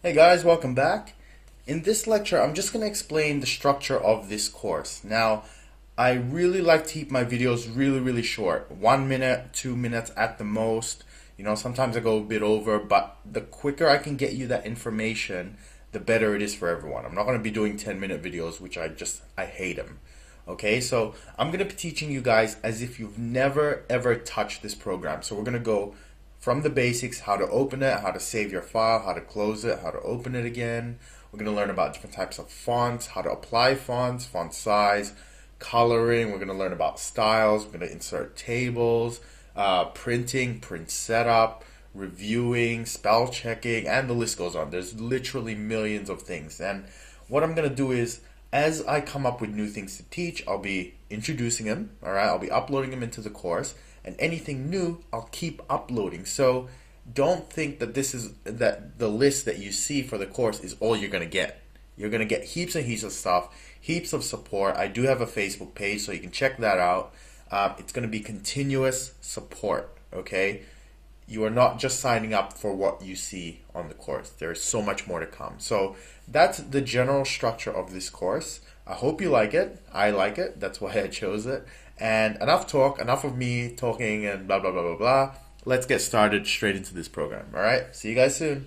Hey guys, welcome back. In this lecture, I'm just going to explain the structure of this course. Now, I really like to keep my videos really short. 1 minute, 2 minutes at the most. Sometimes I go a bit over, but the quicker I can get you that information, the better it is for everyone. I'm not going to be doing 10-minute videos, which I hate them. Okay, so I'm going to be teaching you guys as if you've never ever touched this program. So we're going to go from the basics, how to open it, how to save your file, how to close it, how to open it again. We're going to learn about different types of fonts, how to apply fonts, font size, coloring. We're going to learn about styles. We're going to insert tables, printing, print setup, reviewing, spell checking, and the list goes on. There's literally millions of things. And what I'm going to do is, as I come up with new things to teach, I'll be introducing them, all right? I'll be uploading them into the course, and anything new, I'll keep uploading. So don't think that that the list that you see for the course is all you're going to get. You're going to get heaps and heaps of stuff, heaps of support. I do have a Facebook page, so you can check that out. It's going to be continuous support, okay? You are not just signing up for what you see on the course. There is so much more to come. So that's the general structure of this course. I hope you like it. I like it. That's why I chose it. And enough talk, enough of me talking and blah, blah, blah, blah, blah. Let's get started straight into this program. All right. See you guys soon.